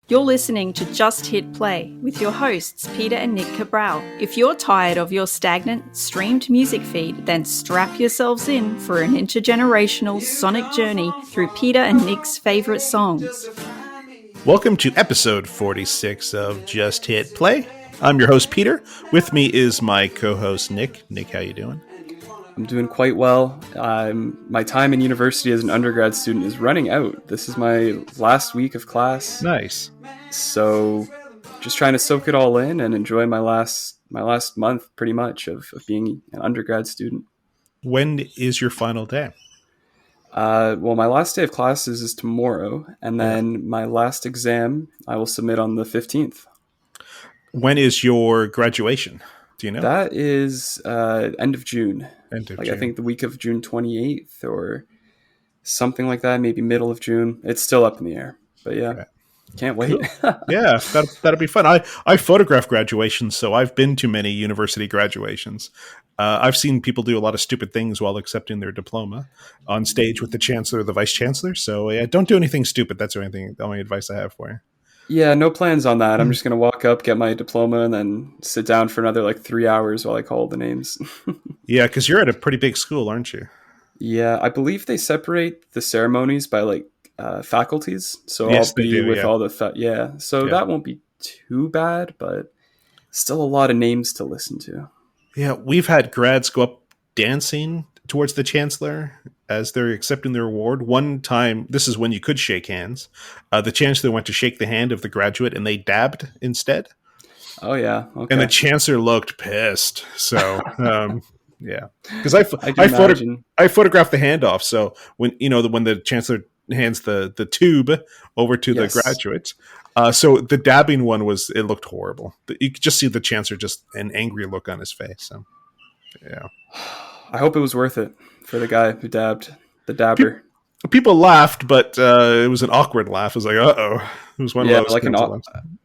You're listening to Just Hit Play with your hosts, Peter and Nick Cabral. If you're tired of your stagnant, streamed music feed, then strap yourselves in for an intergenerational sonic journey through Peter and Nick's favorite songs. Welcome to episode 46 of Just Hit Play. I'm your host, Peter. With me is my co-host, Nick. Nick, how you doing? I'm doing quite well. My time in university as an undergrad student is running out. This is my last week of class. Nice. So just trying to soak it all in and enjoy my last month pretty much of being an undergrad student. When is your final day? Well, my last day of classes is tomorrow, and then my last exam I will submit on the 15th. When is your graduation? Do you know? That is end of June. End of June. June. I think the week of June 28th or something like that, maybe middle of June. It's still up in the air, but yeah. Okay. Can't wait. Cool. Yeah, that'll be fun. I photograph graduations, so I've been to many university graduations. I've seen people do a lot of stupid things while accepting their diploma on stage with the chancellor or the vice chancellor. So yeah, don't do anything stupid. That's the only advice I have for you. Yeah, no plans on that. I'm just going to walk up, get my diploma, and then sit down for another 3 hours while I call the names. Yeah, because you're at a pretty big school, aren't you? Yeah, I believe they separate the ceremonies by faculties. So yes, I'll be with all the So yeah. that won't be too bad, but still a lot of names to listen to. Yeah, we've had grads go up dancing towards the chancellor as they're accepting their award. One time, this is when you could shake hands, the chancellor went to shake the hand of the graduate and they dabbed instead. Oh, yeah. Okay. And the chancellor looked pissed. So, yeah. Because I photographed the handoff. So when the chancellor hands the tube over to the graduate. So the dabbing one it looked horrible. You could just see the chancellor, just an angry look on his face. So, yeah. I hope it was worth it for the guy who dabbed, the dabber. People laughed, but it was an awkward laugh. It was like, uh-oh. It was one of those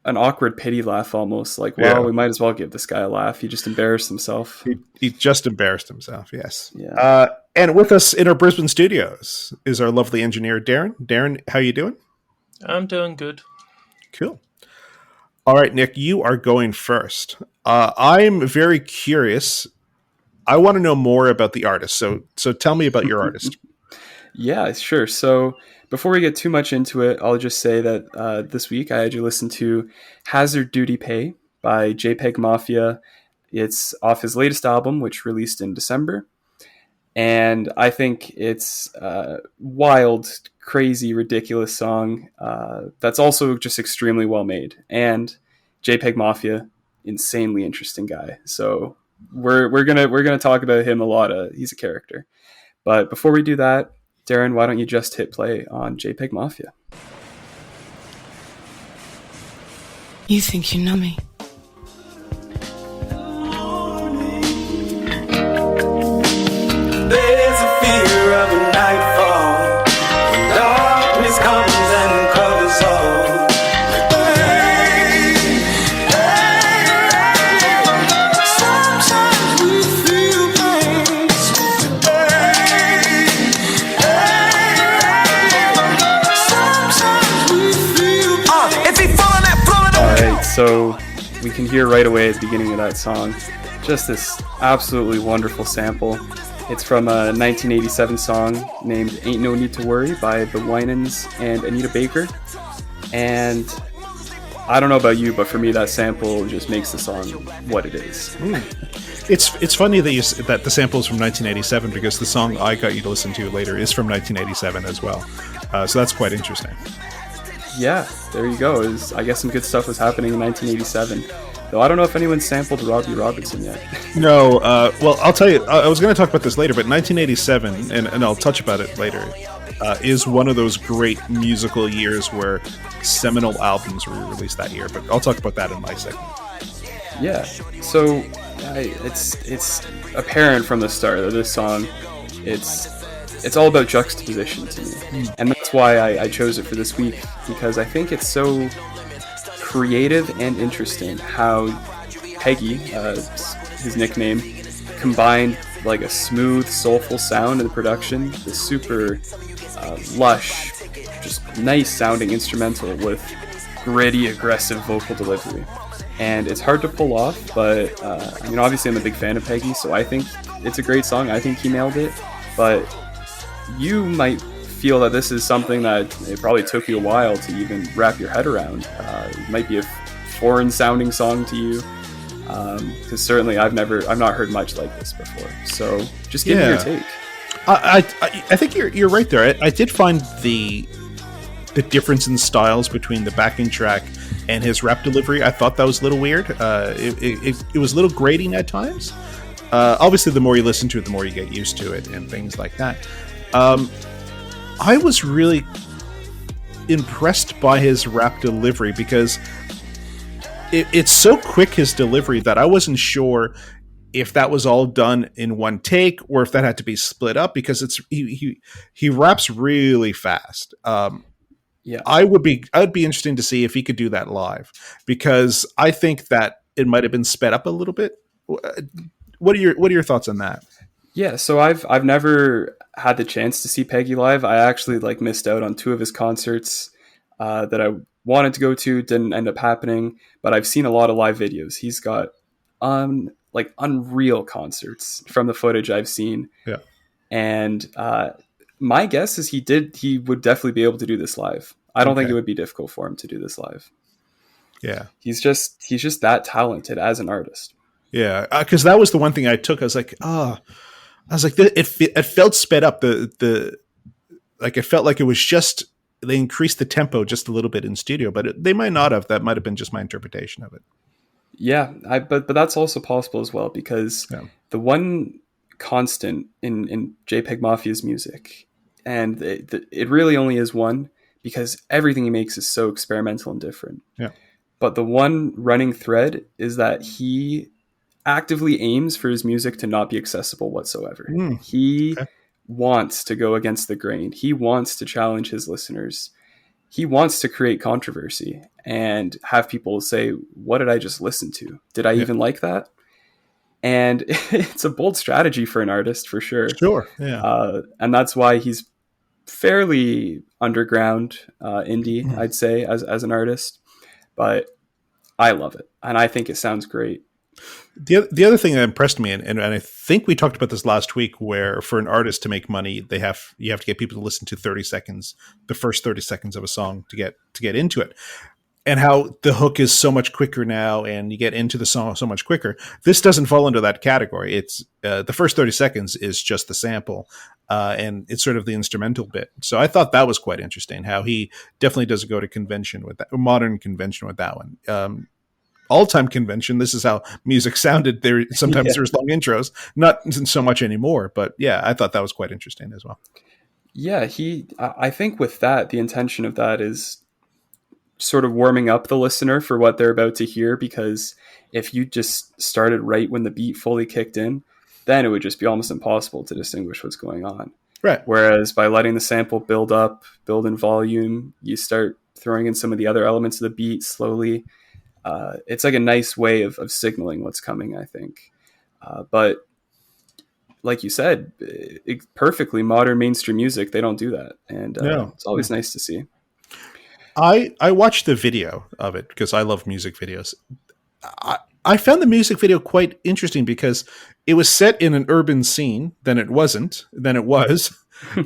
an awkward pity laugh almost. We might as well give this guy a laugh. He just embarrassed himself. He just embarrassed himself, yes. Yeah. And with us in our Brisbane studios is our lovely engineer, Darren. Darren, how you doing? I'm doing good. Cool. All right, Nick, you are going first. I'm very curious. I want to know more about the artist. So tell me about your artist. Yeah, sure. So before we get too much into it, I'll just say that this week I had you listen to Hazard Duty Pay by JPEG Mafia. It's off his latest album, which released in December. And I think it's a wild, crazy, ridiculous song that's also just extremely well made. And JPEG Mafia, insanely interesting guy. So we're gonna talk about him a lot. He's a character. But before we do that, Darren, why don't you just hit play on JPEG Mafia? You think you know me? There's a fear of a nightfall when darkness comes and covers all. Sometimes we feel pain. Sometimes we feel pain. If he falling that Florida. All right, so we can hear right away at the beginning of that song just this absolutely wonderful sample. It's from a 1987 song named Ain't No Need to Worry by the Winans and Anita Baker. And I don't know about you, but for me that sample just makes the song what it is. It's funny that the sample is from 1987 because the song I got you to listen to later is from 1987 as well. So that's quite interesting. Yeah, there you go. I guess some good stuff was happening in 1987. Though I don't know if anyone sampled Robbie Robertson yet. No, well, I'll tell you, I was going to talk about this later, but 1987, and I'll touch about it later, is one of those great musical years where seminal albums were released that year, but I'll talk about that in my segment. Yeah, so it's apparent from the start that this song, it's all about juxtaposition to me. And that's why I chose it for this week, because I think it's so creative and interesting how Peggy, his nickname, combined a smooth, soulful sound in the production, the super lush, just nice sounding instrumental with gritty, aggressive vocal delivery. And it's hard to pull off, but I mean, obviously I'm a big fan of Peggy, so I think it's a great song. I think he nailed it. But you might feel that this is something that it probably took you a while to even wrap your head around. It might be a foreign sounding song to you, because certainly I've not heard much like this before. So just give me your take. I think you're right there. I did find the difference in styles between the backing track and his rap delivery. I thought that was a little weird. It was a little grating at times. Obviously, the more you listen to it, the more you get used to it and things like that. I was really impressed by his rap delivery because it's so quick, his delivery, that I wasn't sure if that was all done in one take or if that had to be split up, because he raps really fast. Yeah, I'd be interesting to see if he could do that live, because I think that it might have been sped up a little bit. What are your thoughts on that? Yeah, so I've never had the chance to see Peggy live. I actually missed out on 2 of his concerts that I wanted to go to, didn't end up happening, but I've seen a lot of live videos. He's got unreal concerts from the footage I've seen. Yeah. And my guess is he would definitely be able to do this live. I don't think it would be difficult for him to do this live. Yeah. He's just that talented as an artist. Yeah, because that was the one thing I took. I was like, it felt sped up. It felt like it was just, they increased the tempo just a little bit in studio, but they might not have. That might have been just my interpretation of it. Yeah, but that's also possible as well, because the one constant in JPEG Mafia's music, and it really only is one, because everything he makes is so experimental and different. Yeah. But the one running thread is that he actively aims for his music to not be accessible whatsoever. He wants to go against the grain. He wants to challenge his listeners. He wants to create controversy and have people say, what did I just listen to? Did I even like that? And it's a bold strategy for an artist, for sure. Sure, yeah. And that's why he's fairly underground indie, I'd say, as an artist. But I love it, and I think it sounds great. The other thing that impressed me, and I think we talked about this last week, where for an artist to make money, you have to get people to listen to the first 30 seconds of a song to get into it, and how the hook is so much quicker now, and you get into the song so much quicker. This doesn't fall into that category. It's the first 30 seconds is just the sample, and it's sort of the instrumental bit. So I thought that was quite interesting, how he definitely doesn't go to convention with that, modern convention with that one. All-time convention, this is how music sounded. Sometimes there's long intros, not so much anymore, but yeah, I thought that was quite interesting as well. Yeah, I think with that, the intention of that is sort of warming up the listener for what they're about to hear, because if you just started right when the beat fully kicked in, then it would just be almost impossible to distinguish what's going on. Right. Whereas by letting the sample build in volume, you start throwing in some of the other elements of the beat slowly. It's like a nice way of signaling what's coming, I think. But like you said, perfectly modern mainstream music, they don't do that. And it's always nice to see. I watched the video of it because I love music videos. I found the music video quite interesting because it was set in an urban scene. Then it wasn't. Then it was.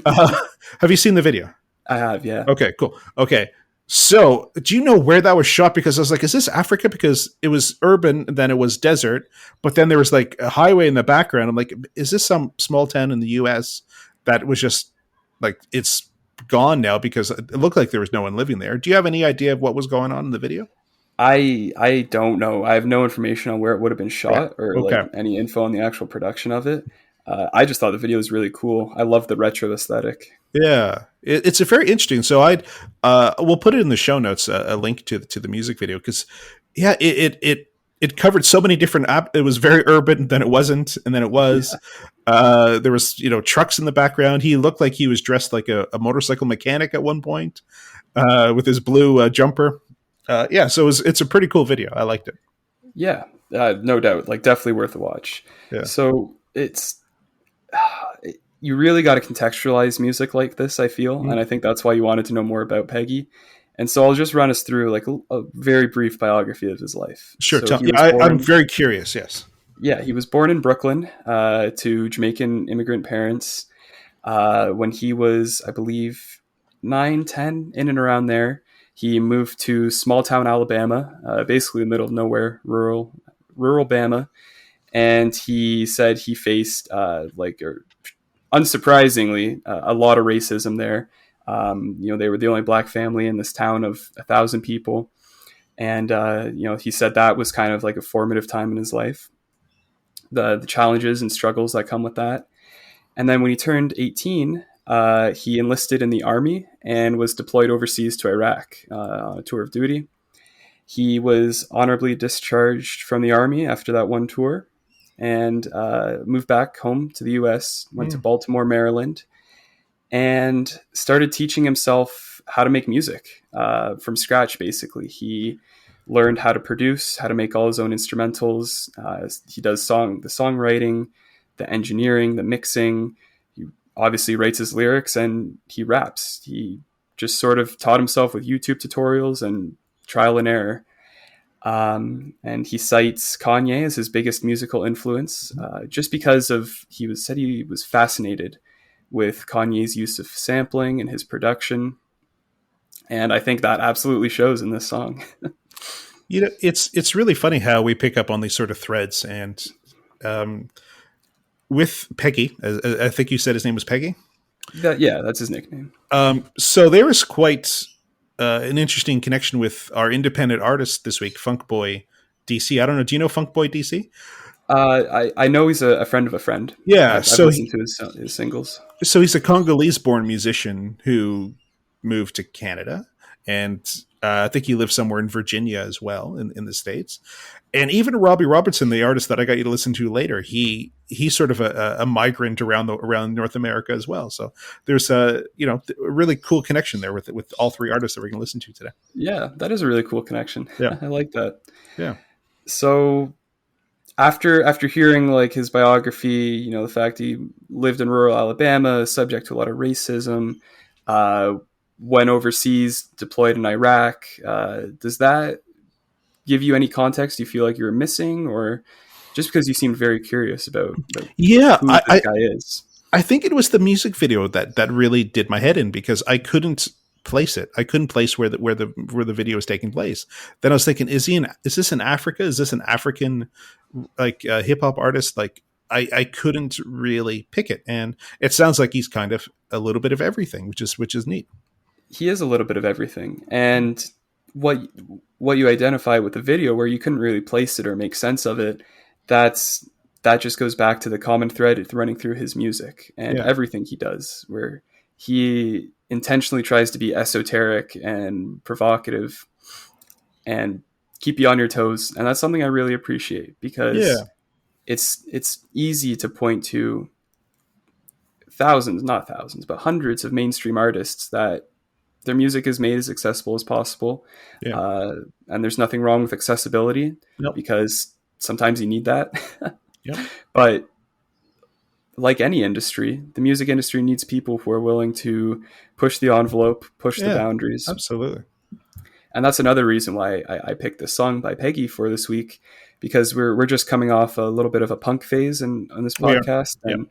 Have you seen the video? I have, yeah. Okay, cool. Okay. So, do you know where that was shot? Because I was like, is this Africa? Because it was urban, then it was desert, but then there was like a highway in the background. I'm like, is this some small town in the U.S. that was just like, it's gone now because it looked like there was no one living there? Do you have any idea of what was going on in the video? I don't know. I have no information on where it would have been shot or like any info on the actual production of it. I just thought the video was really cool. I love the retro aesthetic. Yeah, it's a very interesting. So we'll put it in the show notes, a link to the music video, because it covered so many different it was very urban, then it wasn't, and then it was. There was trucks in the background. He looked like he was dressed like a motorcycle mechanic at one point, with his blue jumper. So it's a pretty cool video. I liked it. Yeah, no doubt. Like, definitely worth a watch. Yeah. So you really got to contextualize music like this, I feel. And I think that's why you wanted to know more about Peggy. And so I'll just run us through like a very brief biography of his life. Sure. So I'm very curious. Yes. Yeah, he was born in Brooklyn to Jamaican immigrant parents. When he was, I believe, 9, 10, in and around there, he moved to small town Alabama, basically the middle of nowhere, rural Bama. And he said he faced, unsurprisingly, a lot of racism there. They were the only black family in this town of 1,000 people. And, he said that was kind of like a formative time in his life. The challenges and struggles that come with that. And then when he turned 18, he enlisted in the army and was deployed overseas to Iraq on a tour of duty. He was honorably discharged from the army after that one tour and moved back home to the U.S., went to Baltimore, Maryland, and started teaching himself how to make music from scratch, basically. He learned how to produce, how to make all his own instrumentals. He does the songwriting, the engineering, the mixing. He obviously writes his lyrics and he raps. He just sort of taught himself with YouTube tutorials and trial and error. And he cites Kanye as his biggest musical influence, just because he was fascinated with Kanye's use of sampling and his production. And I think that absolutely shows in this song. It's really funny how we pick up on these sort of threads, and with Peggy, I think you said his name was Peggy. That's his nickname. So there is quite an interesting connection with our independent artist this week, FUNKBOIII DC. I don't know. Do you know FUNKBOIII DC? I know he's a friend of a friend. Yeah, I've listened to his singles. So he's a Congolese-born musician who moved to Canada, and I think he lives somewhere in Virginia as well, in the States. And even Robbie Robertson, the artist that I got you to listen to later, he's sort of a migrant around North America as well. So there's a really cool connection there with all three artists that we're going to listen to today. Yeah, that is a really cool connection. Yeah, I like that. Yeah. So after hearing like his biography, the fact he lived in rural Alabama, subject to a lot of racism, went overseas, deployed in Iraq, does that give you any context you feel like you were missing, or just because you seemed very curious about who this guy is? I think it was the music video that really did my head in, because I couldn't place it. I couldn't place where the video is taking place. Then I was thinking, is this in Africa? Is this an African hip hop artist? Like I couldn't really pick it, and it sounds like he's kind of a little bit of everything, which is neat. He is a little bit of everything, and what you identify with the video, where you couldn't really place it or make sense of it, that just goes back to the common thread running through his music and everything he does, where he intentionally tries to be esoteric and provocative and keep you on your toes. And that's something I really appreciate, because it's easy to point to not thousands, but hundreds of mainstream artists that their music is made as accessible as possible. And there's nothing wrong with accessibility, because sometimes you need that. But like any industry, the music industry needs people who are willing to push the envelope, push the boundaries. Absolutely. And that's another reason why I picked this song by Peggy for this week, because we're just coming off a little bit of a punk phase on this podcast. And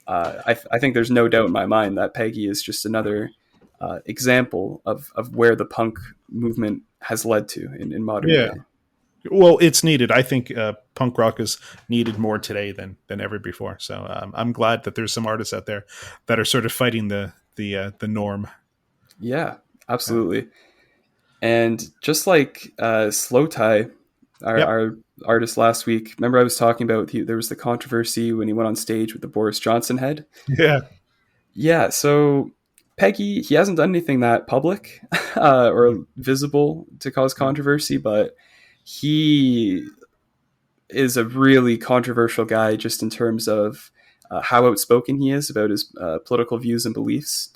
I think there's no doubt in my mind that Peggy is just another example of where the punk movement has led to in modern day. Well, it's needed. I think punk rock is needed more today than ever before. So I'm glad that there's some artists out there that are sort of fighting the norm. Yeah, absolutely. And just like Slow Tie, our artist last week, remember I was talking about there was the controversy when he went on stage with the Boris Johnson head? Yeah, so Peggy, he hasn't done anything that public or visible to cause controversy, but he is a really controversial guy just in terms of how outspoken he is about his political views and beliefs.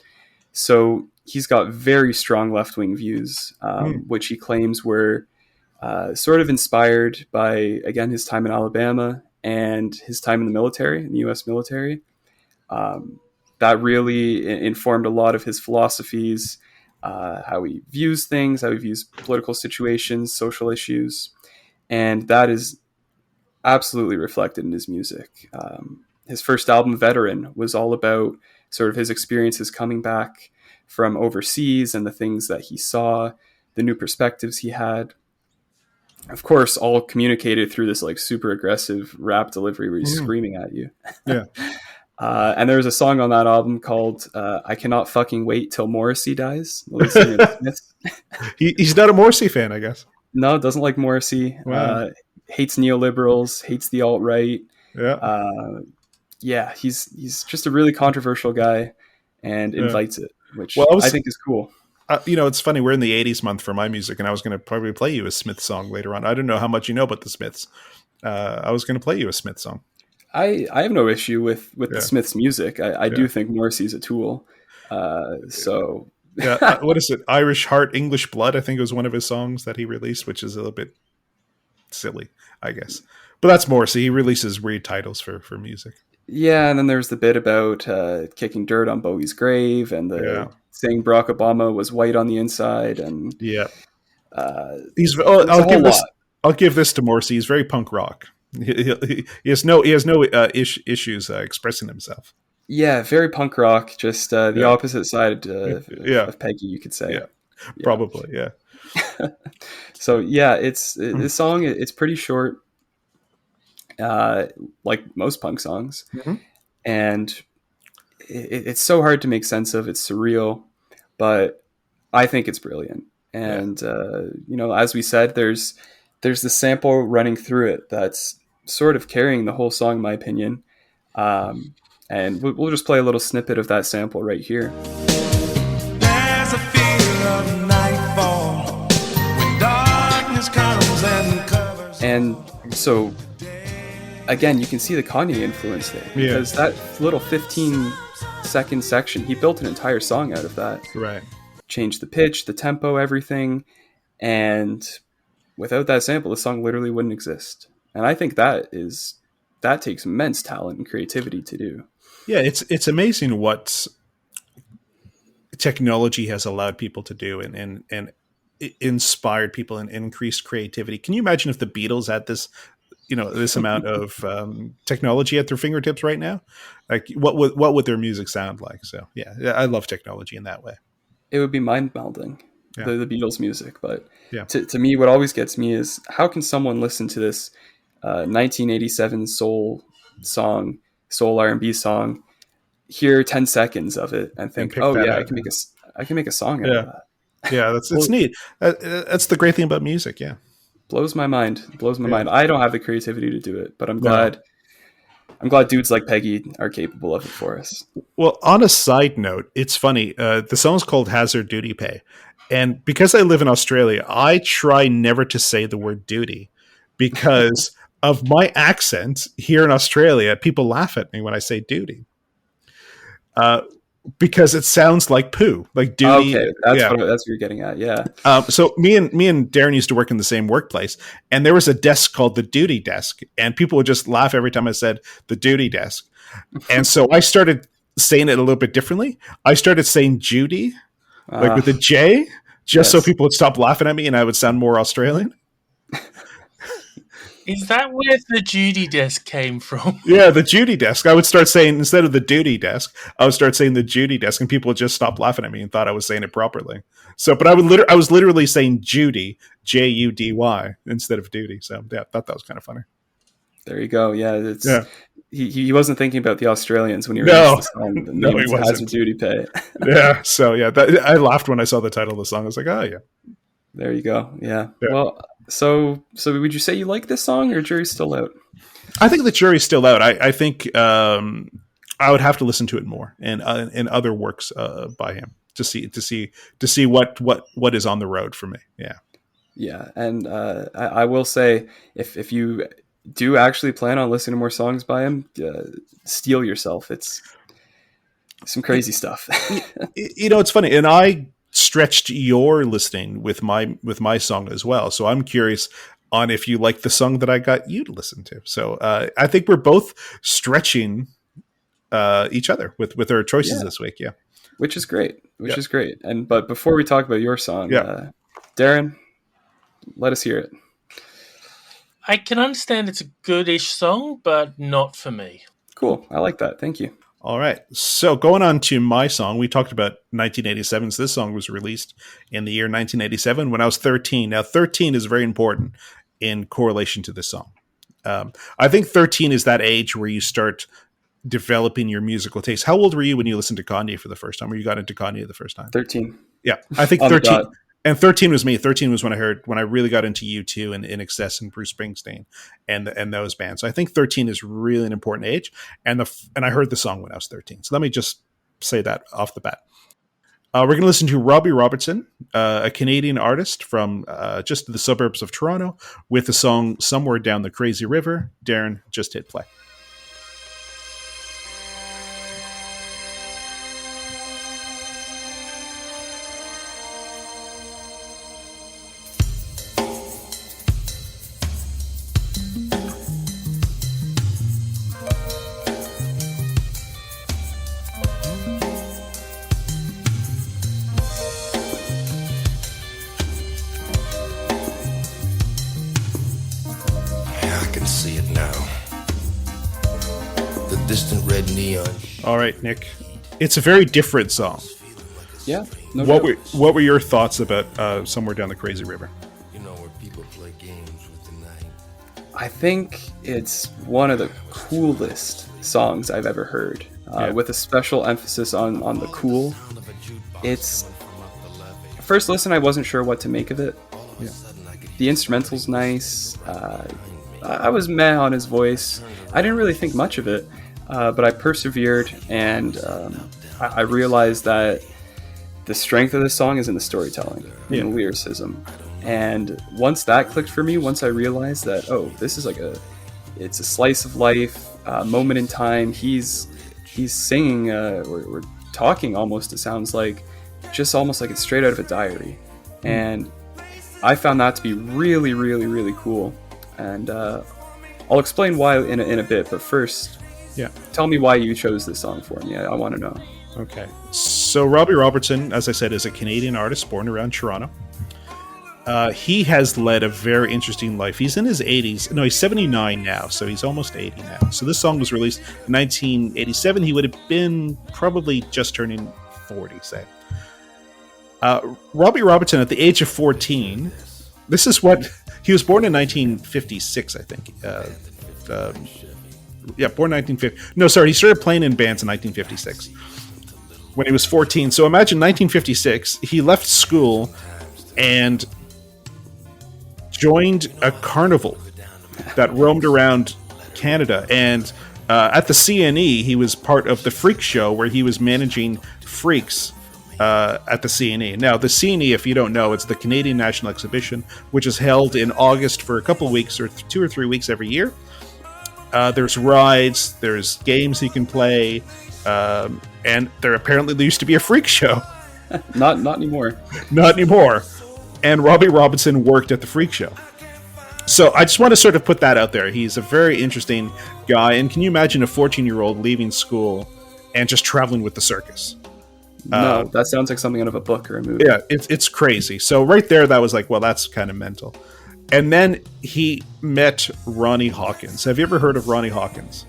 So he's got very strong left-wing views, which he claims were sort of inspired by, again, his time in Alabama and his time in the military, in the U.S. military. That really informed a lot of his philosophies, how he views things, how he views political situations, social issues, and that is absolutely reflected in his music. His first album, Veteran, was all about sort of his experiences coming back from overseas and the things that he saw, the new perspectives he had. Of course, all communicated through this like super aggressive rap delivery where he's screaming at you. Yeah. And there's a song on that album called I Cannot Fucking Wait Till Morrissey Dies. The lead singer of the Smiths. He's not a Morrissey fan, I guess. No, doesn't like Morrissey. Wow. Hates neoliberals, hates the alt-right. Yeah. He's just a really controversial guy and invites it, which I think is cool. It's funny. We're in the 80s month for my music, and I was going to probably play you a Smith song later on. I don't know how much you know about the Smiths. I was going to play you a Smith song. I have no issue with the Smiths' music. I do think Morrissey's a tool. So what is it? Irish Heart, English Blood, I think it was one of his songs that he released, which is a little bit silly, I guess. But that's Morrissey. He releases weird titles for music. Yeah, and then there's the bit about kicking dirt on Bowie's grave and saying Barack Obama was white on the inside, and I'll give this to Morrissey. He's very punk rock. He has no issues expressing himself. Yeah, very punk rock. Just the opposite side of Peggy, you could say. Yeah, probably. Yeah. So it's this song. It's pretty short. Like most punk songs, and it's so hard to make sense of. It's surreal, but I think it's brilliant. And as we said, there's the sample running through it that's sort of carrying the whole song, in my opinion. And we'll just play a little snippet of that sample right here. There's a fear of nightfall when darkness comes and covers. And so again, you can see the Kanye influence there, because that little 15-second section, he built an entire song out of that. Right. Changed the pitch, the tempo, everything. And without that sample, the song literally wouldn't exist. And I think that takes immense talent and creativity to do. Yeah, it's amazing what technology has allowed people to do and inspired people and increased creativity. Can you imagine if the Beatles had this amount of technology at their fingertips right now? Like, what would their music sound like? So yeah, I love technology in that way. It would be mind-melding, the Beatles' music. But yeah. To me, what always gets me is, how can someone listen to this 1987 soul song, soul R&B song, hear 10 seconds of it and think, I can make a song out of that. Yeah, it's neat. That's the great thing about music. Yeah. Blows my mind. I don't have the creativity to do it, but I'm glad dudes like Peggy are capable of it for us. Well, on a side note, it's funny. The song's called Hazard Duty Pay. And because I live in Australia, I try never to say the word duty because of my accent here in Australia. People laugh at me when I say duty. Because it sounds like poo, like duty. Okay, that's what you're getting at. Yeah. So me and Darren used to work in the same workplace, and there was a desk called the duty desk, and people would just laugh every time I said the duty desk. And so I started saying it a little bit differently. I started saying Judy, like with a J, just so people would stop laughing at me, and I would sound more Australian. Is that where the duty desk came from? Yeah, the Judy desk. I would start saying, instead of the duty desk, I would start saying the Judy desk, and people would just stop laughing at me and thought I was saying it properly. So, but I was literally saying Judy, Judy, instead of duty. So, yeah, I thought that was kind of funny. There you go. Yeah, he wasn't thinking about the Australians when he released the song. No, he wasn't. Hazard Duty Pay. Yeah. So, yeah, I laughed when I saw the title of the song. I was like, oh yeah. There you go. Yeah. Well. So would you say you like this song, or jury's still out? I think the jury's still out. I think I would have to listen to it more and other works by him to see what is on the road for me. Yeah. Yeah. And I will say, if you do actually plan on listening to more songs by him, steel yourself. It's some crazy stuff. It's funny. And I stretched your listening with my song as well, so I'm curious on if you like the song that I got you to listen to. So I think we're both stretching each other with our choices this week. which is great. But before we talk about your song, Darren, let us hear it. I can understand it's a goodish song, but not for me. Cool. I like that. Thank you. All right. So going on to my song, we talked about 1987. So this song was released in the year 1987 when I was 13. Now, 13 is very important in correlation to this song. I think 13 is that age where you start developing your musical taste. How old were you when you listened to Kanye for the first time, or you got into Kanye the first time? 13. Yeah, I think 13. And 13 was me. 13 was when I really got into U2 and In Excess and Bruce Springsteen and those bands. So I think 13 is really an important age. And I heard the song when I was 13. So let me just say that off the bat. We're going to listen to Robbie Robertson, a Canadian artist from just the suburbs of Toronto, with the song Somewhere Down the Crazy River. Darren, just hit play. All right, Nick. It's a very different song. Yeah. What were your thoughts about Somewhere Down the Crazy River? I think it's one of the coolest songs I've ever heard, with a special emphasis on the cool. It's first listen, I wasn't sure what to make of it. Yeah. The instrumental's nice. I was meh on his voice. I didn't really think much of it. But I persevered, and I realized that the strength of this song is in the storytelling, in the lyricism. And once that clicked for me, once I realized that, this is it's a slice of life, moment in time. He's singing, we're talking almost, it sounds like, just almost like it's straight out of a diary. And I found that to be really, really, really cool. And I'll explain why in a bit, but first... Yeah. Tell me why you chose this song for me. I want to know. Okay. So Robbie Robertson, as I said, is a Canadian artist born around Toronto. He has led a very interesting life. He's in his 80s. No, he's 79 now, so he's almost 80 now. So this song was released in 1987. He would have been probably just turning 40, say. Robbie Robertson, at the age of 14, this is what... He was born in 1956, I think. Born 1950. No, sorry, he started playing in bands in 1956 when he was 14. So imagine 1956, he left school and joined a carnival that roamed around Canada. And at the CNE, he was part of the Freak Show where he was managing freaks at the CNE. Now, the CNE, if you don't know, it's the Canadian National Exhibition, which is held in August for a couple of weeks or 2 or 3 weeks every year. There's rides, there's games you can play, and there used to be a freak show. Not anymore. Not anymore. And Robbie Robertson worked at the freak show. So I just want to sort of put that out there. He's a very interesting guy. And can you imagine a 14-year-old leaving school and just traveling with the circus? No, that sounds like something out of a book or a movie. Yeah, it's crazy. So right there, that was like, well, that's kind of mental. And then he met Ronnie Hawkins. Have you ever heard of Ronnie Hawkins?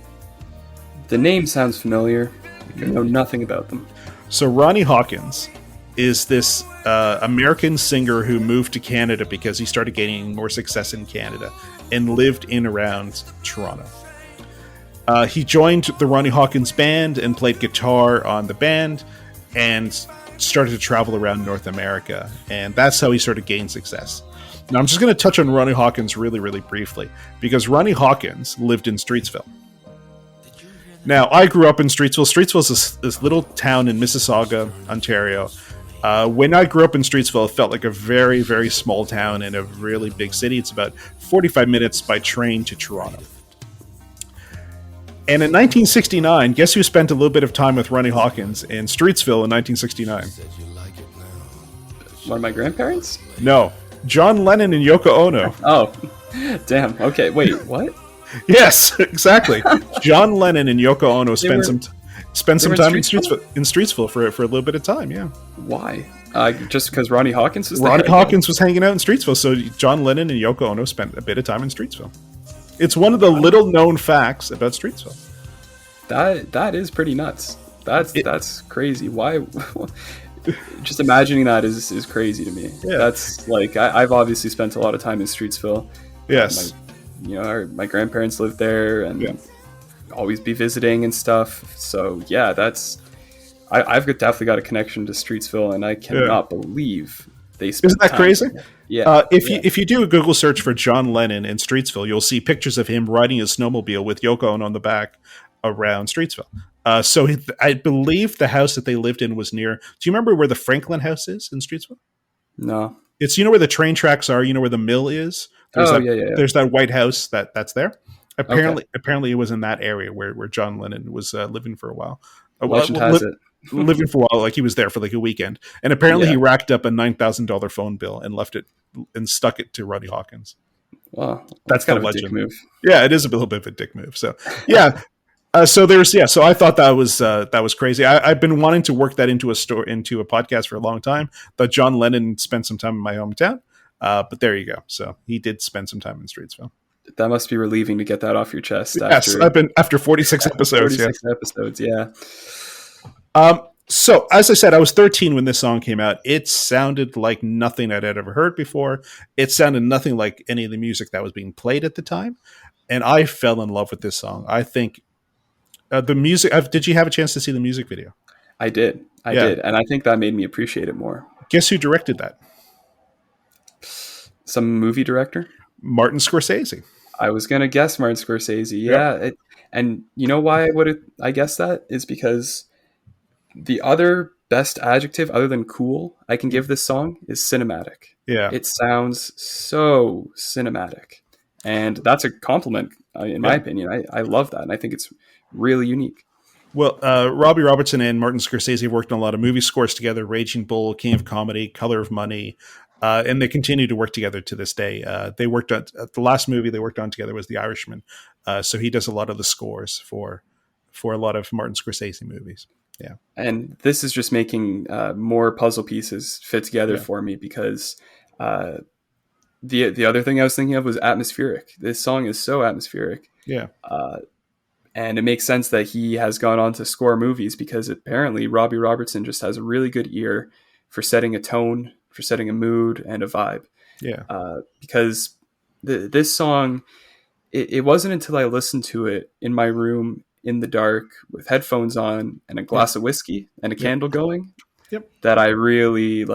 The name sounds familiar. I know nothing about them. So Ronnie Hawkins is this American singer who moved to Canada because he started gaining more success in Canada and lived in around Toronto. He joined the Ronnie Hawkins band and played guitar on the band and started to travel around North America. And that's how he sort of gained success. Now, I'm just going to touch on Ronnie Hawkins really, really briefly, because Ronnie Hawkins lived in Streetsville. Now, I grew up in Streetsville. Streetsville is this little town in Mississauga, Ontario. When I grew up in Streetsville, it felt like a very, very small town in a really big city. It's about 45 minutes by train to Toronto. And in 1969, guess who spent a little bit of time with Ronnie Hawkins in Streetsville in 1969? One of my grandparents? No. John Lennon and Yoko Ono. Oh, damn. Okay, wait, what? Yes, exactly. John Lennon and Yoko Ono spent spend some time in Streetsville for a little bit of time. Yeah. Why? Just because Ronnie Hawkins was there? Ronnie Hawkins was hanging out in Streetsville, so John Lennon and Yoko Ono spent a bit of time in Streetsville. It's one of the little known facts about Streetsville. That is pretty nuts. That's crazy. Why? Just imagining that is crazy to me. Yeah. That's like I've obviously spent a lot of time in Streetsville. Yes. My grandparents lived there, and always be visiting and stuff. So yeah, I've definitely got a connection to Streetsville, and I cannot believe they spent. Isn't that crazy? There. Yeah. If you do a Google search for John Lennon in Streetsville, you'll see pictures of him riding his snowmobile with Yoko Ono on the back around Streetsville. I believe the house that they lived in was near. Do you remember where the Franklin House is in Streetsville? No. It's where the train tracks are. You know where the mill is. There's that white house that's there. Apparently, it was in that area where John Lennon was living for a while. Legend has it. Living for a while, like he was there for like a weekend, and apparently he racked up a $9,000 phone bill and left it and stuck it to Ronnie Hawkins. Wow, that's kind of a dick move. Yeah, it is a little bit of a dick move. So yeah. So I thought that was crazy. I've been wanting to work that into a podcast for a long time. But John Lennon spent some time in my hometown. But there you go. So he did spend some time in Streetsville. That must be relieving to get that off your chest. Yes, I've been after 46 episodes. 46 episodes, yeah. So as I said, I was 13 when this song came out. It sounded like nothing I'd ever heard before. It sounded nothing like any of the music that was being played at the time, and I fell in love with this song. I think the music. Did you have a chance to see the music video? I did, and I think that made me appreciate it more. Guess who directed that? Some movie director? Martin Scorsese. I was gonna guess Martin Scorsese. Yeah, and you know why I guess that is because the other best adjective other than cool I can give this song is cinematic. Yeah, it sounds so cinematic, and that's a compliment in my opinion. I love that, and I think it's really unique. Well, Robbie Robertson and Martin Scorsese worked on a lot of movie scores together: Raging Bull, King of Comedy, Color of Money. And they continue to work together to this day. They worked on the last movie they worked on together was The Irishman. So he does a lot of the scores for a lot of Martin Scorsese movies. Yeah. And this is just making more puzzle pieces fit together for me because the other thing I was thinking of was atmospheric. This song is so atmospheric. Yeah. And it makes sense that he has gone on to score movies because apparently Robbie Robertson just has a really good ear for setting a tone, for setting a mood and a vibe. Yeah. Because this song, it wasn't until I listened to it in my room in the dark with headphones on and a glass of whiskey and a candle going that I really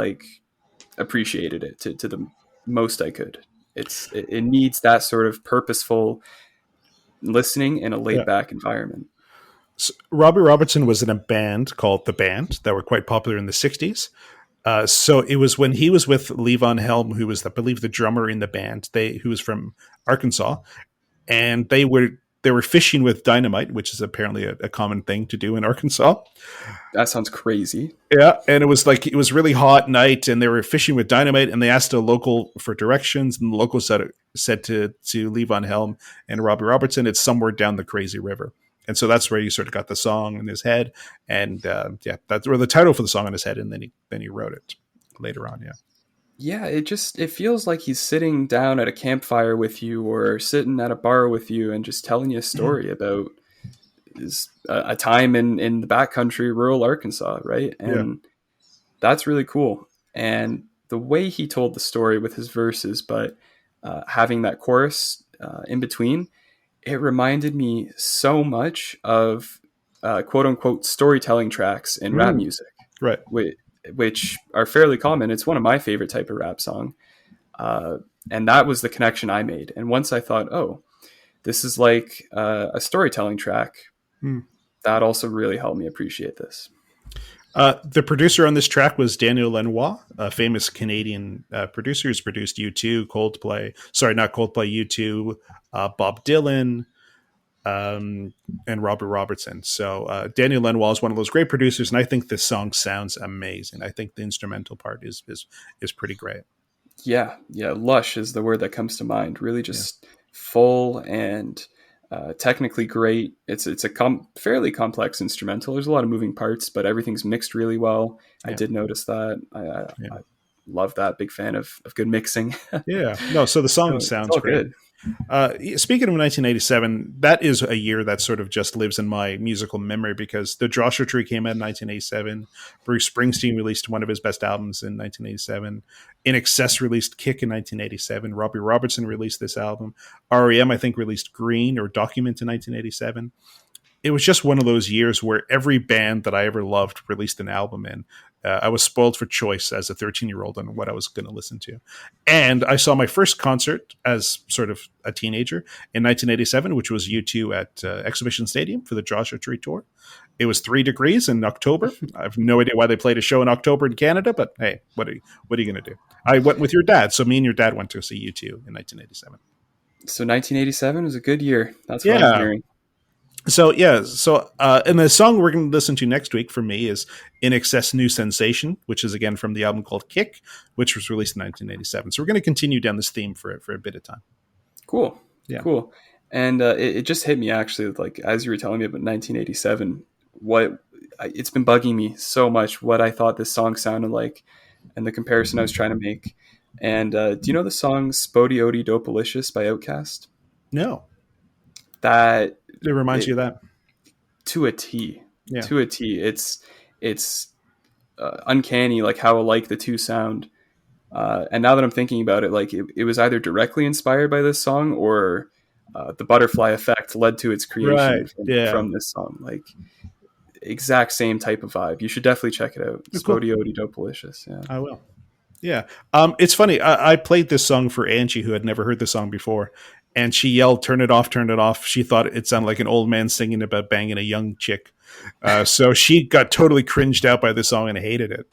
appreciated it to the most I could. It needs that sort of purposeful listening in a laid back environment. So Robbie Robertson was in a band called The Band that were quite popular in the 60s. So it was when he was with Levon Helm, who was, I believe, the drummer in the band, who was from Arkansas, and they were fishing with dynamite, which is apparently a common thing to do in Arkansas. That sounds crazy. Yeah, and it was really hot night, and they were fishing with dynamite, and they asked a local for directions, and the local said to Levon Helm and Robbie Robertson, it's somewhere down the crazy river. And so that's where he sort of got the song in his head, and that's where the title for the song in his head, and then he wrote it later on. Yeah, it feels like he's sitting down at a campfire with you, or sitting at a bar with you, and just telling you a story about a time in the backcountry, rural Arkansas, right? And that's really cool. And the way he told the story with his verses, but having that chorus in between. It reminded me so much of quote unquote storytelling tracks in rap music, right? Which are fairly common. It's one of my favorite type of rap song. And that was the connection I made. And once I thought, oh, this is like a storytelling track, that also really helped me appreciate this. The producer on this track was Daniel Lanois, a famous Canadian producer who's produced U2, U2, Bob Dylan, and Robbie Robertson. So Daniel Lanois is one of those great producers, and I think this song sounds amazing. I think the instrumental part is pretty great. Yeah, lush is the word that comes to mind. Really just full and technically great. It's a fairly complex instrumental. There's a lot of moving parts, but everything's mixed really well. I did notice that. I love that. Big fan of good mixing. Yeah. No, so the song So sounds it's all great. good. Speaking of 1987, that is a year that sort of just lives in my musical memory because The Joshua Tree came out in 1987. Bruce Springsteen released one of his best albums in 1987. In Excess released Kick in 1987. Robbie Robertson released this album. REM, I think, released Green or Document in 1987. It was just one of those years where every band that I ever loved released an album in. I was spoiled for choice as a 13-year-old on what I was going to listen to. And I saw my first concert as sort of a teenager in 1987, which was U2 at Exhibition Stadium for the Joshua Tree Tour. It was 3 degrees in October. I have no idea why they played a show in October in Canada, but hey, what are you going to do? I went with your dad. So me and your dad went to see U2 in 1987. So 1987 was a good year. That's what I'm hearing. So and the song we're going to listen to next week for me is In Excess New Sensation, which is again from the album called Kick, which was released in 1987. So we're going to continue down this theme for a bit of time. Cool. Yeah. Cool. And it just hit me actually, like as you were telling me about 1987, it's been bugging me so much what I thought this song sounded like and the comparison I was trying to make. And do you know the song Spodioti Dopalicious by Outkast? No. That it reminds you of that to a T. Yeah. To a T. It's uncanny, like how alike the two sound. And now that I'm thinking about it, like it was either directly inspired by this song or the butterfly effect led to its creation from this song. Like exact same type of vibe. You should definitely check it out. Spodioti Dopalicious. Yeah, I will. Yeah. It's funny. I played this song for Angie, who had never heard the song before. And she yelled, turn it off, turn it off. She thought it sounded like an old man singing about banging a young chick. So she got totally cringed out by the song and hated it.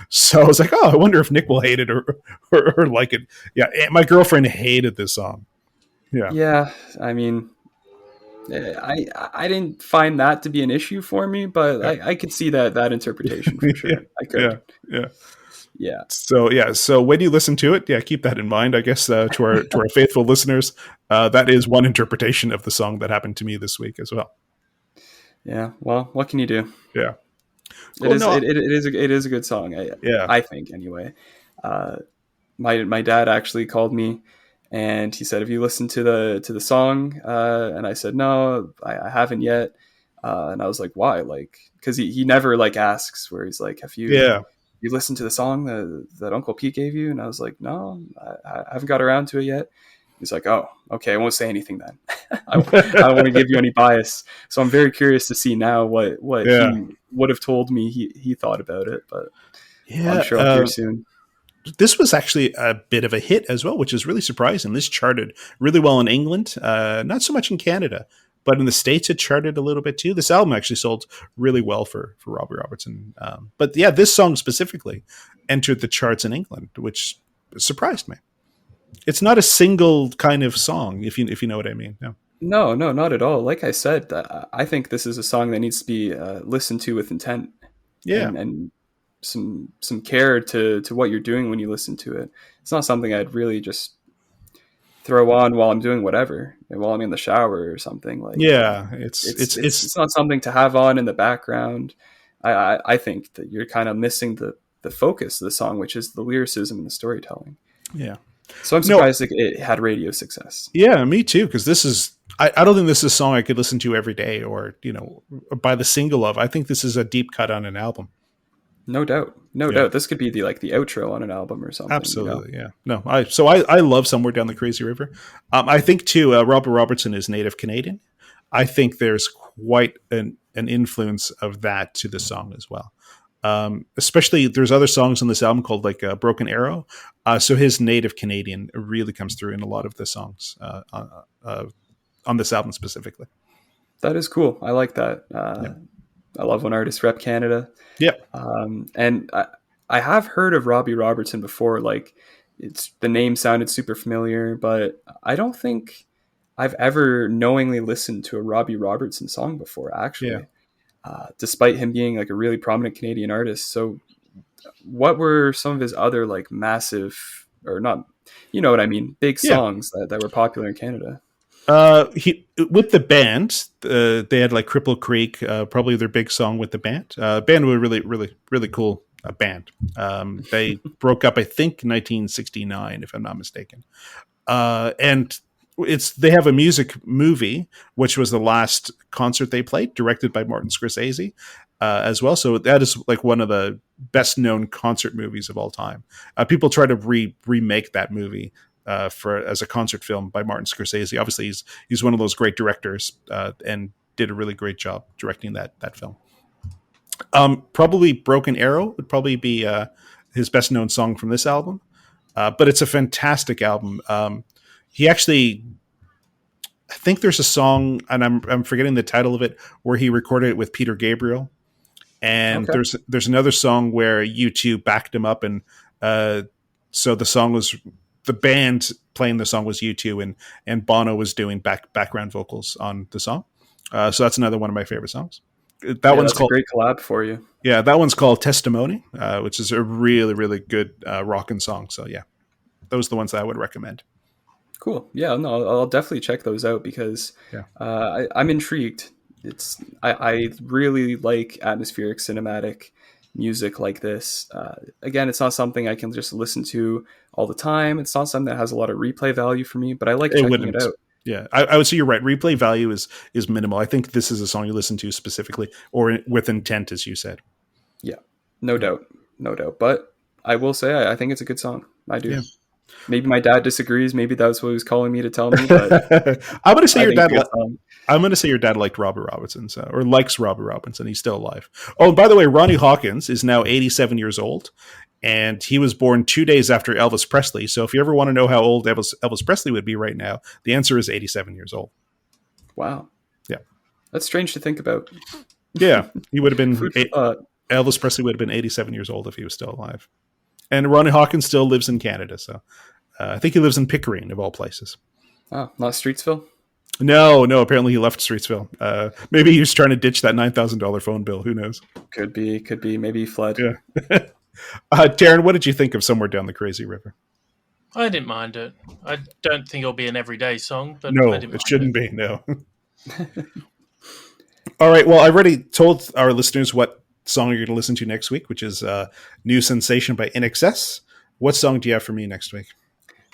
So I was like, oh, I wonder if Nick will hate it or like it. Yeah, my girlfriend hated this song. Yeah. Yeah, I mean, I didn't find that to be an issue for me, but I could see that interpretation for sure. I could. Yeah. So when you listen to it, keep that in mind. I guess to our faithful listeners, that is one interpretation of the song that happened to me this week as well. Yeah. Well, what can you do? Yeah. It is a good song. I think anyway. My dad actually called me and he said, "Have you listened to the song?" And I said, "No, I haven't yet." And I was like, "Why?" Like, because he never like asks where he's like, "Have you?" You listened to the song that Uncle Pete gave you? And I was like, no, I haven't got around to it yet. He's like, oh, okay, I won't say anything then. I don't want to give you any bias. So I'm very curious to see now what he would have told me he thought about it. But I'm sure I'll hear soon. This was actually a bit of a hit as well, which is really surprising. This charted really well in England, not so much in Canada. But in the States, it charted a little bit too. This album actually sold really well for Robbie Robertson. But yeah, this song specifically entered the charts in England, which surprised me. It's not a single kind of song, if you know what I mean. No, not at all. Like I said, I think this is a song that needs to be listened to with intent. Yeah, and some care to what you're doing when you listen to it. It's not something I'd really just throw on while I'm doing whatever, while I'm in the shower or something. Like, yeah, it's not something to have on in the background. I think that you're kind of missing the focus of the song, which is the lyricism and the storytelling. Yeah. So I'm surprised it had radio success. Yeah, me too. Because this is, I don't think this is a song I could listen to every day or buy the single of. I think this is a deep cut on an album. No doubt. This could be the outro on an album or something. Absolutely, yeah. No, I love Somewhere Down the Crazy River. I think too, Robbie Robertson is native Canadian. I think there's quite an influence of that to the song as well. Especially, there's other songs on this album called like Broken Arrow. So his native Canadian really comes through in a lot of the songs on this album specifically. That is cool. I like that. I love when artists rep Canada. Yep. And I have heard of Robbie Robertson before. Like, the name sounded super familiar, but I don't think I've ever knowingly listened to a Robbie Robertson song before, actually. Yeah. Despite him being like a really prominent Canadian artist. So what were some of his other like massive, or not, you know what I mean, big songs that were popular in Canada? With the band, they had like Cripple Creek, probably their big song with the band. Band was really, really, really cool band. They broke up, I think, 1969, if I'm not mistaken. And they have a music movie, which was the last concert they played, directed by Martin Scorsese, as well. So that is like one of the best known concert movies of all time. People try to remake that movie as a concert film by Martin Scorsese. Obviously, he's one of those great directors, and did a really great job directing that film. Probably "Broken Arrow" would probably be his best known song from this album, but it's a fantastic album. He actually, I think there's a song, and I'm forgetting the title of it, where he recorded it with Peter Gabriel, and there's another song where U2 backed him up, and so the song was, the band playing the song was U2, and Bono was doing background vocals on the song. So that's another one of my favorite songs. That one's called, a great collab for you. Yeah, that one's called "Testimony," which is a really, really good rockin' song. So yeah, those are the ones that I would recommend. Cool. Yeah, no, I'll definitely check those out because I'm intrigued. I really like atmospheric cinematic music like this. Again, it's not something I can just listen to all the time. It's not something that has a lot of replay value for me, but I like checking it out. Yeah, I would say you're right. Replay value is minimal. I think this is a song you listen to specifically or with intent, as you said. Yeah, no doubt. But I will say I think it's a good song. I do. Yeah. Maybe my dad disagrees. Maybe that's what he was calling me to tell me. But I'm going to say your dad. I'm going to say your dad liked Robbie Robertson, or likes Robbie Robertson. He's still alive. Oh, and by the way, Ronnie Hawkins is now 87 years old, and he was born 2 days after Elvis Presley. So if you ever want to know how old Elvis Presley would be right now, the answer is 87 years old. Wow. Yeah, that's strange to think about. Yeah, he would have been. Elvis Presley would have been 87 years old if he was still alive. And Ronnie Hawkins still lives in Canada, so I think he lives in Pickering, of all places. Oh, not Streetsville? No. Apparently he left Streetsville. Maybe he was trying to ditch that $9,000 phone bill. Who knows? Could be. Maybe he fled. Yeah. Darren, what did you think of "Somewhere Down the Crazy River"? I didn't mind it. I don't think it'll be an everyday song, but no, it shouldn't be. No. All right. Well, I already told our listeners what song you're going to listen to next week, which is "New Sensation" by INXS. What song do you have for me next week?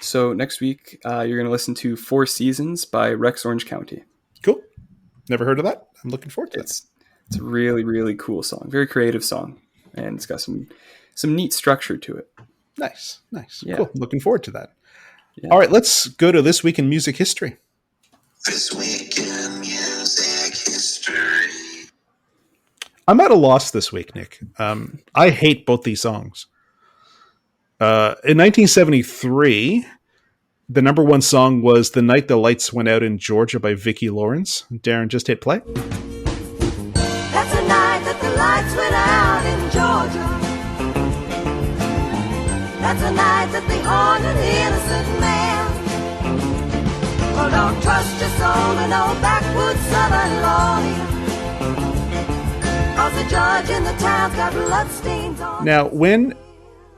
So next week, you're going to listen to "Four Seasons" by Rex Orange County. Cool. Never heard of that. I'm looking forward to it. It's a really, really cool song. Very creative song. And it's got some neat structure to it. Nice. Yeah. Cool. Looking forward to that. Yeah. All right, let's go to This Week in Music History. This Week in Music History. I'm at a loss this week, Nick. I hate both these songs. In 1973, the number one song was "The Night the Lights Went Out in Georgia" by Vicki Lawrence. Darren, just hit play. That's the night that the lights went out in Georgia. That's the night that they honored innocent man. Well, don't trust your soul to no backwoods southern lawyer. The judge in the town's got bloodstains on. Now, when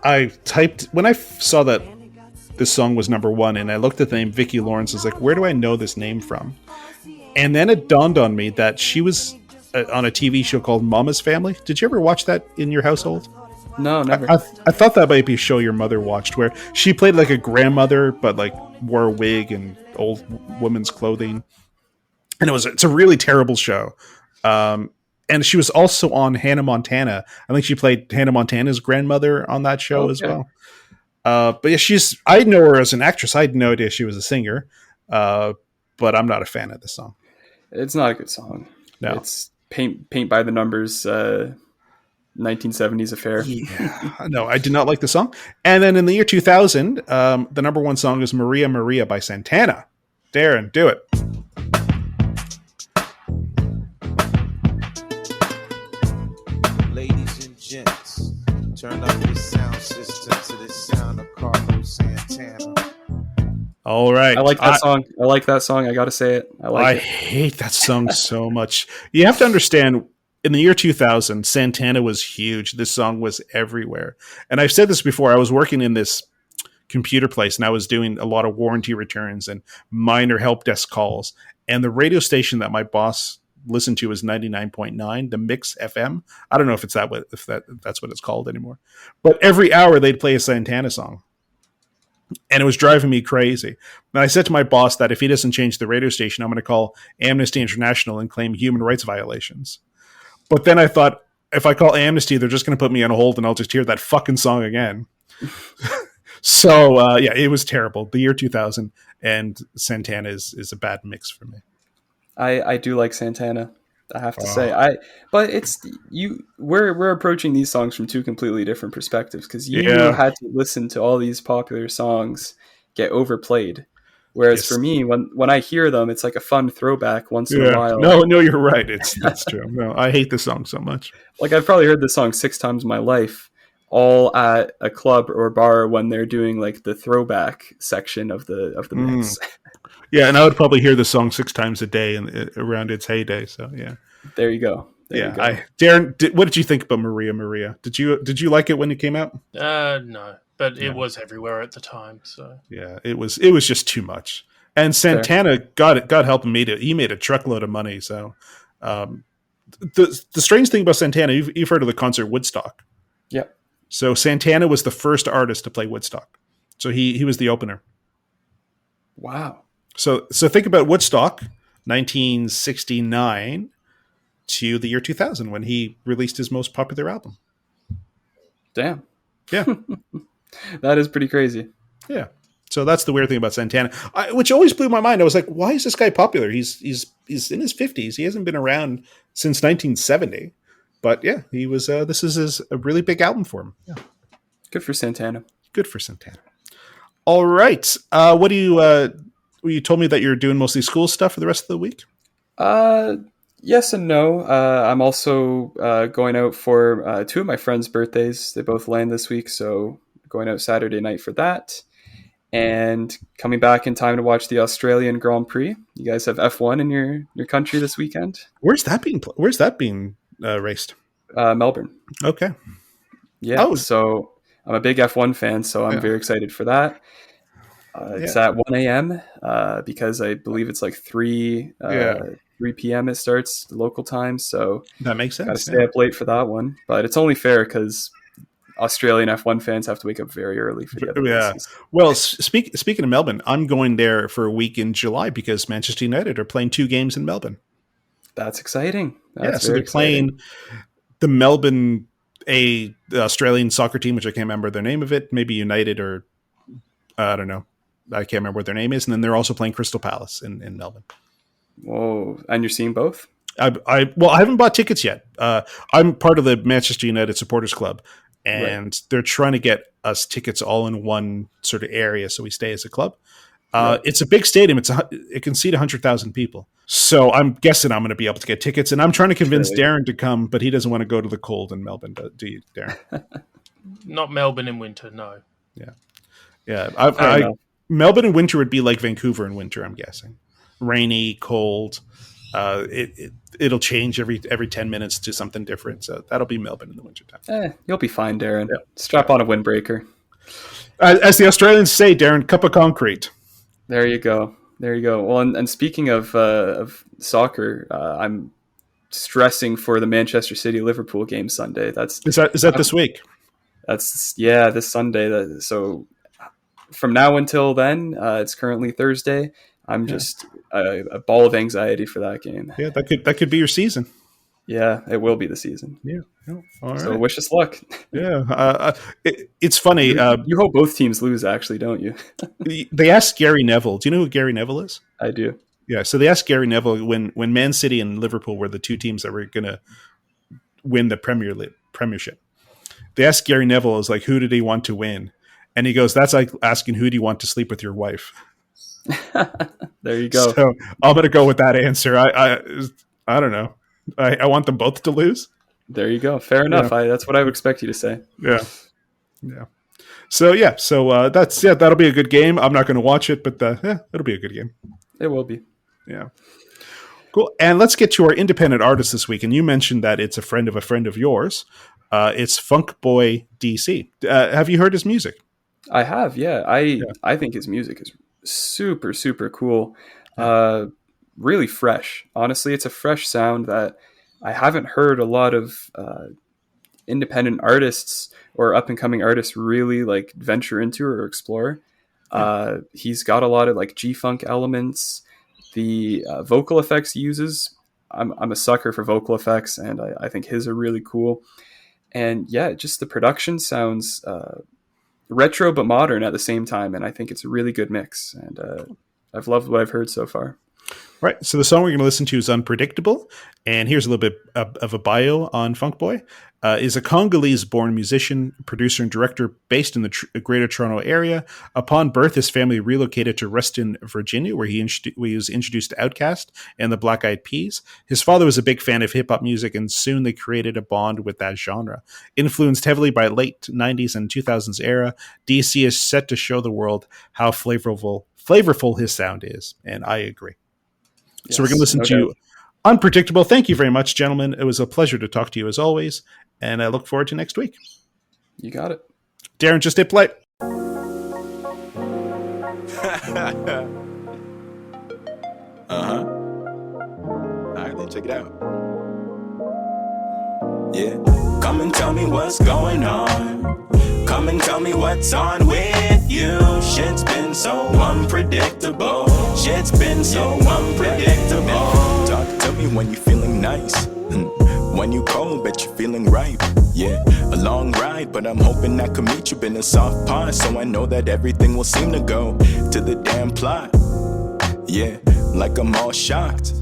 I saw that this song was number one, and I looked at the name Vicki Lawrence, I was like, where do I know this name from? And then it dawned on me that she was on a TV show called Mama's Family. Did you ever watch that in your household? No, never. I thought that might be a show your mother watched, where she played like a grandmother, but like wore a wig and old woman's clothing. And it's a really terrible show. And she was also on Hannah Montana. I think she played Hannah Montana's grandmother on that show as well. But yeah, I know her as an actress. I had no idea she was a singer. But I'm not a fan of this song. It's not a good song. No. It's paint by the numbers, 1970s affair. Yeah. No, I did not like the song. And then in the year 2000, the number one song is "Maria Maria" by Santana. Darren, do it. Gents, turn up your sound system to the sound of Carlos Santana. All right. I like that song. I like that song. I got to say it. I hate that song so much. You have to understand, in the year 2000, Santana was huge. This song was everywhere. And I've said this before. I was working in this computer place, and I was doing a lot of warranty returns and minor help desk calls. And the radio station that my boss listened to was 99.9, the Mix FM. I don't know if that's what it's called anymore. But every hour they'd play a Santana song. And it was driving me crazy. And I said to my boss that if he doesn't change the radio station, I'm going to call Amnesty International and claim human rights violations. But then I thought, if I call Amnesty, they're just going to put me on hold and I'll just hear that fucking song again. So, it was terrible. The year 2000 and Santana is a bad mix for me. I do like Santana, I have to say. But it's we're approaching these songs from two completely different perspectives, because you had to listen to all these popular songs get overplayed. Whereas for me, when I hear them, it's like a fun throwback once in a while. No, you're right. That's true. No, I hate this song so much. Like, I've probably heard this song 6 times in my life, all at a club or bar when they're doing like the throwback section of the mix. Yeah, and I would probably hear the song 6 times a day around its heyday. So yeah, there you go. Darren, what did you think about Maria? Did you like it when it came out? No, but it was everywhere at the time. So yeah, it was just too much. And Santana, God help him, he made a truckload of money. So the strange thing about Santana, you've heard of the concert Woodstock. Yep. So Santana was the first artist to play Woodstock. So he was the opener. Wow. So think about Woodstock, 1969 to the year 2000, when he released his most popular album. Damn. Yeah. That is pretty crazy. Yeah. So that's the weird thing about Santana, which always blew my mind. I was like, why is this guy popular? He's in his 50s. He hasn't been around since 1970. But yeah, he was. This is a really big album for him. Yeah. Good for Santana. All right. What do you? You told me that you're doing mostly school stuff for the rest of the week. Yes and no. I'm also going out for 2 of my friends' birthdays. They both land this week, so going out Saturday night for that. And coming back in time to watch the Australian Grand Prix. You guys have F1 in your country this weekend? Where's that being raced? Melbourne. Okay. Yeah. So I'm a big F1 fan, so I'm very excited for that. It's at 1 a.m. Because I believe it's like 3 p.m. it starts local time. So that makes sense. Got to stay up late for that one, but it's only fair because Australian F1 fans have to wake up very early for the other races. Well, speaking of Melbourne, I'm going there for a week in July because Manchester United are playing 2 games in Melbourne. That's exciting. So they're playing the Melbourne, the Australian soccer team, which I can't remember their name of it, maybe United or I don't know. I can't remember what their name is. And then they're also playing Crystal Palace in Melbourne. Whoa. And you're seeing both? I haven't bought tickets yet. I'm part of the Manchester United Supporters Club, and they're trying to get us tickets all in one sort of area so we stay as a club. It's a big stadium. It can seat 100,000 people. So I'm guessing I'm going to be able to get tickets, and I'm trying to convince Darren to come, but he doesn't want to go to the cold in Melbourne. Do you, Darren? Not Melbourne in winter, no. Yeah. Melbourne in winter would be like Vancouver in winter, I'm guessing. Rainy, cold. It'll change every 10 minutes to something different. So that'll be Melbourne in the wintertime. You'll be fine, Darren. Yeah. Strap on a windbreaker. As the Australians say, Darren, cup of concrete. There you go. Well, and speaking of soccer, I'm stressing for the Manchester City Liverpool game Sunday. Is that this week? That's this Sunday. So from now until then, it's currently Thursday. I'm just a ball of anxiety for that game. Yeah, that could be your season. Yeah, it will be the season. Yeah. All so right. wish us luck. Yeah. It's funny. You hope both teams lose, actually, don't you? They asked Gary Neville. Do you know who Gary Neville is? I do. Yeah. So they asked Gary Neville when Man City and Liverpool were the 2 teams that were going to win the Premiership. They asked Gary Neville, was like, who did he want to win? And he goes, that's like asking who do you want to sleep with your wife? There you go. So I'm going to go with that answer. I don't know. I want them both to lose. There you go. Fair enough. Yeah. That's what I would expect you to say. Yeah. So that'll be a good game. I'm not going to watch it, but it'll be a good game. It will be. Yeah. Cool. And let's get to our independent artist this week. And you mentioned that it's a friend of yours. It's FUNKBOIII DC. Have you heard his music? I have, yeah. I think his music is super, super cool. Really fresh. Honestly, it's a fresh sound that I haven't heard a lot of independent artists or up and coming artists really like venture into or explore. He's got a lot of like G-funk elements. The vocal effects he uses, I'm a sucker for vocal effects, and I think his are really cool. And yeah, just the production sounds retro but modern at the same time, and I think it's a really good mix. And I've loved what I've heard so far. Right. So the song we're going to listen to is Unpredictable. And here's a little bit of a bio on FUNKBOIII. Is a Congolese-born musician, producer, and director based in the Greater Toronto Area. Upon birth, his family relocated to Reston, Virginia, where he was introduced to Outkast and the Black Eyed Peas. His father was a big fan of hip-hop music, and soon they created a bond with that genre. Influenced heavily by late 90s and 2000s era, DC is set to show the world how flavorful his sound is, and I agree. Yes, so we're going to listen to Unpredictable. Thank you very much, gentlemen. It was a pleasure to talk to you as always, and I look forward to next week. You got it. Darren, just hit play. All right, then check it out. Yeah. Come and tell me what's going on. Come and tell me what's on with you. Shit's been so unpredictable. Shit's been so unpredictable. Talk to me when you're feeling nice. When you cold, bet you're feeling right. Yeah, a long ride, but I'm hoping I can meet you. Been a soft pause, so I know that everything will seem to go to the damn plot. Yeah, like I'm all shocked.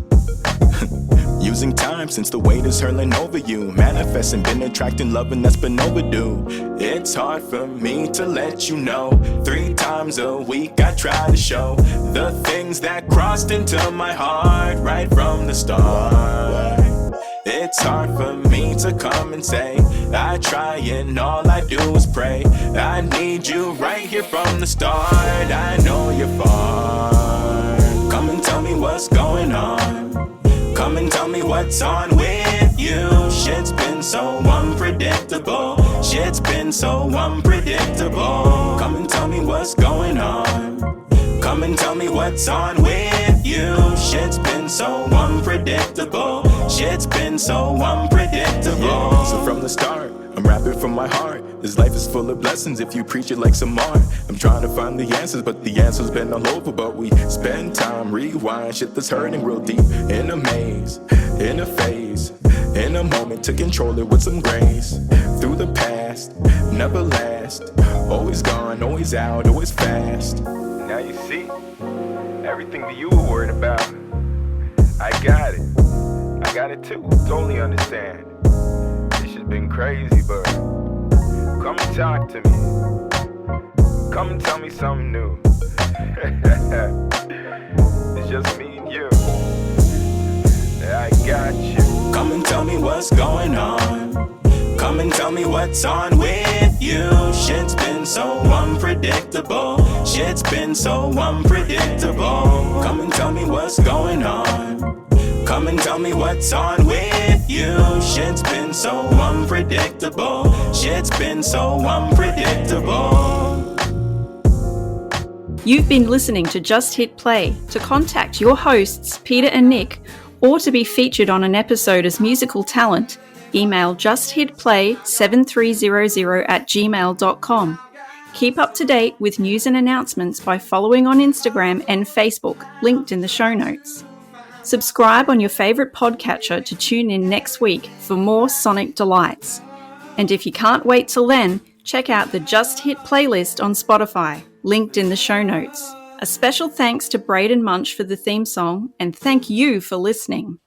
Using time since the weight is hurling over you. Manifesting, been attracting loving that's been overdue. It's hard for me to let you know. 3 times a week I try to show the things that crossed into my heart right from the start. It's hard for me to come and say I try and all I do is pray. I need you right here from the start. I know you're far. Come and tell me what's going on. Come and tell me what's on with you. Shit's been so unpredictable. Shit's been so unpredictable. Come and tell me what's going on. Come and tell me what's on with you. Shit's been so unpredictable. Shit's been so unpredictable. Yeah, so from the start, I'm rapping from my heart. This life is full of blessings if you preach it like some art. I'm trying to find the answers, but the answers been all over. But we spend time, rewind, shit that's hurting real deep. In a maze, in a phase, in a moment to control it with some grace. Through the past, never last. Always gone, always out, always fast. Now you see, everything that you were worried about, I got it. I got it too, totally understand. This shit's been crazy, but come and talk to me. Come and tell me something new. It's just me and you. I got you. Come and tell me what's going on. Come and tell me what's on with you. Shit's been so unpredictable. Shit's been so unpredictable. Come and tell me what's going on. Come and tell me what's on with you. Shit's been so unpredictable. Shit's been so unpredictable. You've been listening to Just Hit Play. To contact your hosts, Peter and Nick, or to be featured on an episode as musical talent, email justhitplay7300@gmail.com. Keep up to date with news and announcements by following on Instagram and Facebook, linked in the show notes. Subscribe on your favourite podcatcher to tune in next week for more sonic delights. And if you can't wait till then, check out the Just Hit playlist on Spotify, linked in the show notes. A special thanks to Braden Munch for the theme song, and thank you for listening.